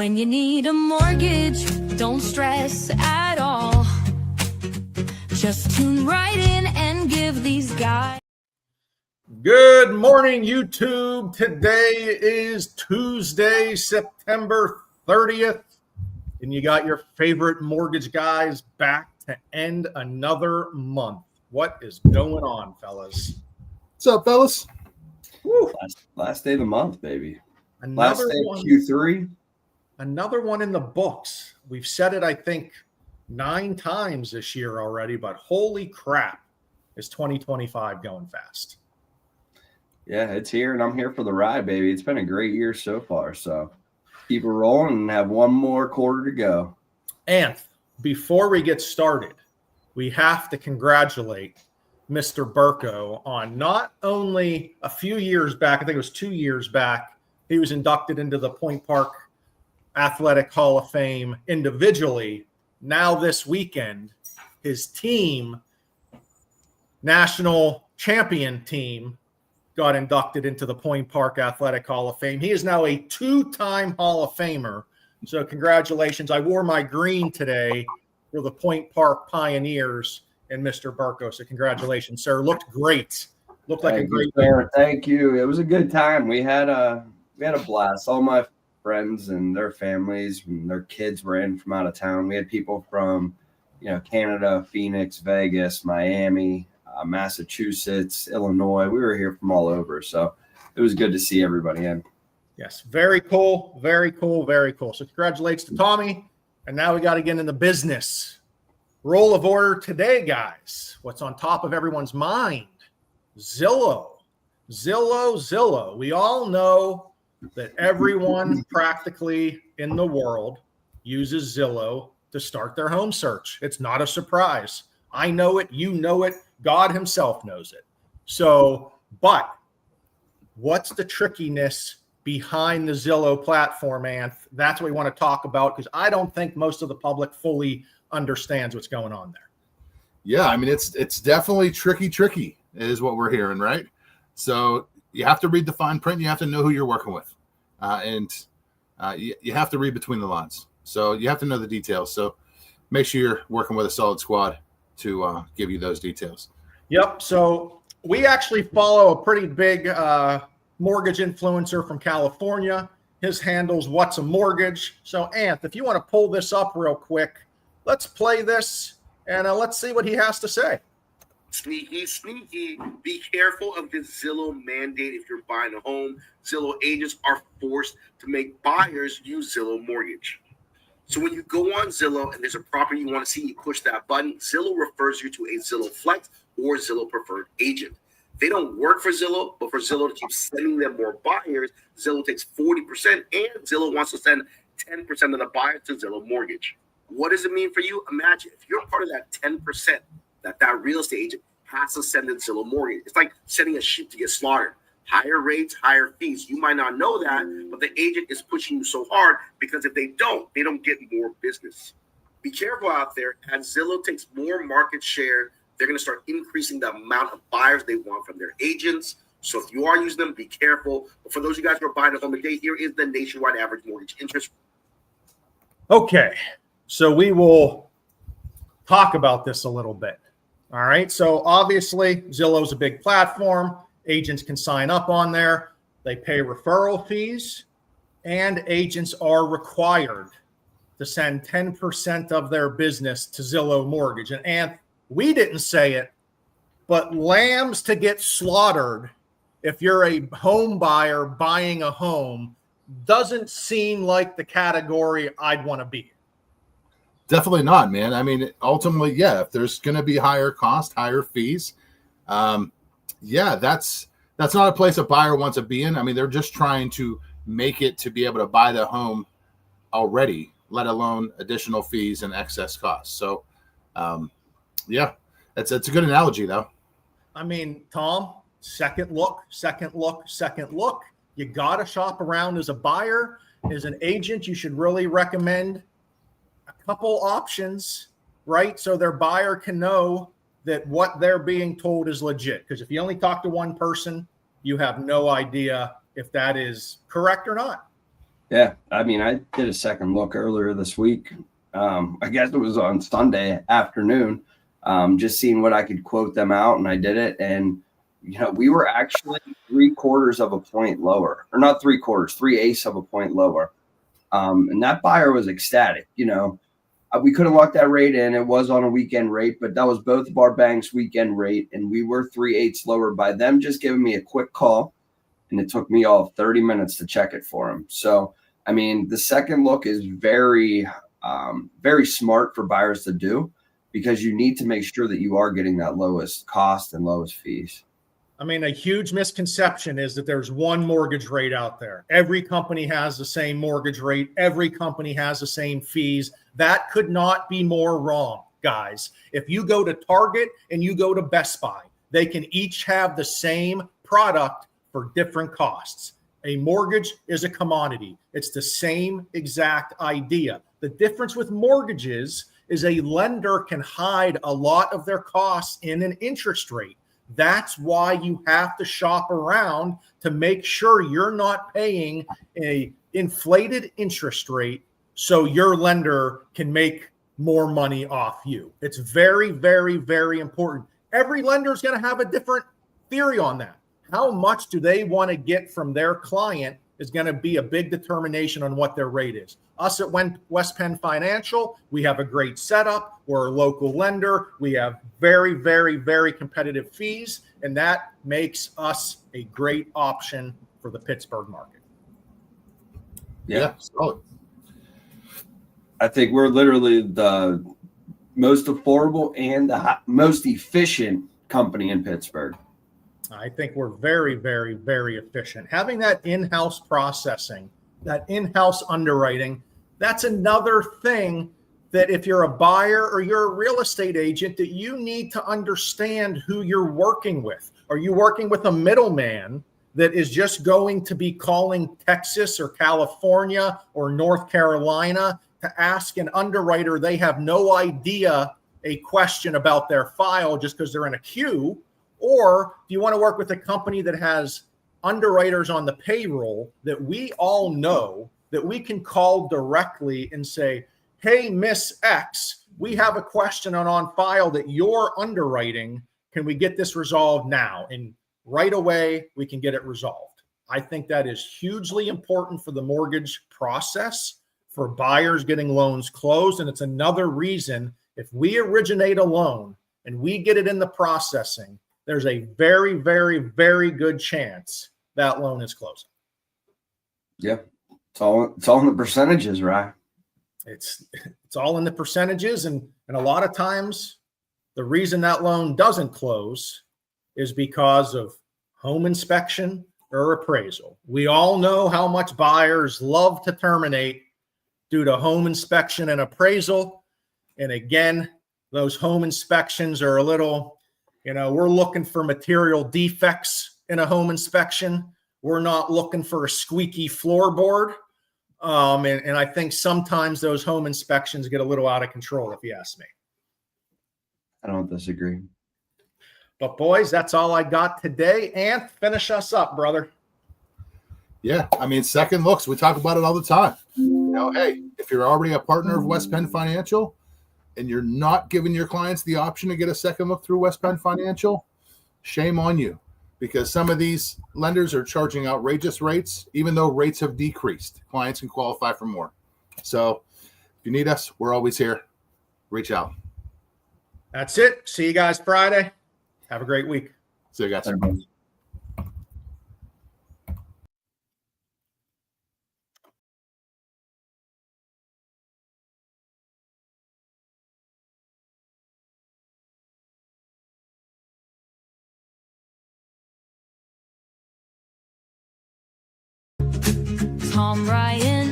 When you need a mortgage, don't stress at all. Just tune right in and give these guys. Good morning, YouTube. Today is Tuesday, September 30th, and you got your favorite mortgage guys back to end another month. What is going on, fellas? What's up, fellas? Last day of the month, baby. Another Last day one, of Q3. another one in the books. We've said it, I think, 9 times this year already, but holy crap, is 2025 going fast. Yeah, it's here, and I'm here for the ride, baby. It's been a great year so far, so keep it rolling and have one more quarter to go. And before we get started, we have to congratulate Mr. Burko on not only a few years back, I think it was 2 years back, he was inducted into the Point Park Athletic Hall of Fame individually. Now this weekend, his team, national champion team, got inducted into the Point Park Athletic Hall of Fame. He is now a 2-time Hall of Famer. So congratulations. I wore my green today for the Point Park Pioneers and Mr. Burko. So congratulations, sir. Looked great. Looked like a great year. Thank you. It was a good time. We had a blast. All my friends and their families and their kids were in from out of town. We had people from, Canada, Phoenix, Vegas, Miami, Massachusetts, Illinois. We were here from all over. So it was good to see everybody in. Yes. Very cool. Very cool. Very cool. So congratulations to Tommy. And now we got to get into business. Roll of order today, guys. What's on top of everyone's mind? Zillow. Zillow. We all know that everyone practically in the world uses Zillow to start their home search. It's not a surprise. I know it. You know it. God himself knows it. So, but what's the trickiness behind the Zillow platform, Anth? That's what we want to talk about, because I don't think most of the public fully understands what's going on there. Yeah, I mean, it's definitely tricky is what we're hearing, right? So you have to read the fine print. You have to know who you're working with. And you have to read between the lines. So you have to know the details. So make sure you're working with a solid squad to give you those details. Yep. So we actually follow a pretty big mortgage influencer from California. His handle's What's a Mortgage. So, Anth, if you want to pull this up real quick, let's play this and let's see what he has to say. Sneaky. Be careful of this Zillow mandate if you're buying a home. Zillow agents are forced to make buyers use Zillow Mortgage. So when you go on Zillow and there's a property you want to see, you push that button. Zillow refers you to a Zillow Flex or Zillow Preferred agent. They don't work for Zillow, but for Zillow to keep sending them more buyers, Zillow takes 40%, and Zillow wants to send 10% of the buyers to Zillow Mortgage. What does it mean for you? Imagine if you're part of that 10% that real estate agent has to send in Zillow Mortgage. It's like sending a sheep to get slaughtered. Higher rates, higher fees. You might not know that, but the agent is pushing you so hard because if they don't get more business. Be careful out there. As Zillow takes more market share, they're going to start increasing the amount of buyers they want from their agents. So if you are using them, be careful. But for those of you guys who are buying a home today, here is the nationwide average mortgage interest. Okay. So we will talk about this a little bit. All right. So obviously, Zillow's a big platform. Agents can sign up on there. They pay referral fees, and agents are required to send 10% of their business to Zillow Mortgage. And we didn't say it, but lambs to get slaughtered if you're a home buyer buying a home doesn't seem like the category I'd want to be in. Definitely not, man. I mean, ultimately, yeah, if there's going to be higher cost, higher fees, that's not a place a buyer wants to be in. I mean, they're just trying to make it to be able to buy the home already, let alone additional fees and excess costs. So, it's a good analogy, though. I mean, Tom, second look. You got to shop around as a buyer. As an agent, you should really recommend a couple options, right? So their buyer can know that what they're being told is legit. Because if you only talk to one person, you have no idea if that is correct or not. Yeah, I mean, I did a second look earlier this week. I guess it was on Sunday afternoon, just seeing what I could quote them out, and I did it. And, we were actually 3/4 of a point lower, or not 3/4, 3/8 of a point lower. And that buyer was ecstatic. We couldn't lock that rate in. It was on a weekend rate, but that was both of our banks' weekend rate, and we were 3/8 lower by them just giving me a quick call, and it took me all 30 minutes to check it for them. So, I mean, the second look is very, very smart for buyers to do, because you need to make sure that you are getting that lowest cost and lowest fees. I mean, a huge misconception is that there's one mortgage rate out there. Every company has the same mortgage rate. Every company has the same fees. That could not be more wrong, guys. If you go to Target and you go to Best Buy, they can each have the same product for different costs. A mortgage is a commodity. It's the same exact idea. The difference with mortgages is a lender can hide a lot of their costs in an interest rate. That's why you have to shop around to make sure you're not paying an inflated interest rate so your lender can make more money off you. It's very, very, very important. Every lender is going to have a different theory on that. How much do they want to get from their client is going to be a big determination on what their rate is. Us at West Penn Financial, we have a great setup. We're a local lender. We have very, very, very competitive fees, and that makes us a great option for the Pittsburgh market. Yeah, solid. I think we're literally the most affordable and the most efficient company in Pittsburgh. I think we're very, very, very efficient. Having that in-house processing, that in-house underwriting, that's another thing that if you're a buyer or you're a real estate agent, that you need to understand who you're working with. Are you working with a middleman that is just going to be calling Texas or California or North Carolina to ask an underwriter they have no idea a question about their file just because they're in a queue? Or do you want to work with a company that has underwriters on the payroll that we all know that we can call directly and say, hey, Miss X, we have a question on file that you're underwriting. Can we get this resolved now? And right away, we can get it resolved. I think that is hugely important for the mortgage process, for buyers getting loans closed. And it's another reason if we originate a loan and we get it in the processing, there's a very, very, very good chance that loan is closing. Yeah, it's all in the percentages, right? It's all in the percentages, and a lot of times the reason that loan doesn't close is because of home inspection or appraisal. We all know how much buyers love to terminate due to home inspection and appraisal. And again, those home inspections are a little, we're looking for material defects in a home inspection. We're not looking for a squeaky floorboard. And I think sometimes those home inspections get a little out of control, if you ask me. I don't disagree. But boys, that's all I got today. And finish us up, brother. Yeah, I mean, second looks, we talk about it all the time. Hey, if you're already a partner of West Penn Financial and you're not giving your clients the option to get a second look through West Penn Financial, shame on you, because some of these lenders are charging outrageous rates, even though rates have decreased. Clients can qualify for more. So if you need us, we're always here. Reach out. That's it. See you guys Friday. Have a great week. See you guys. Tom Ryan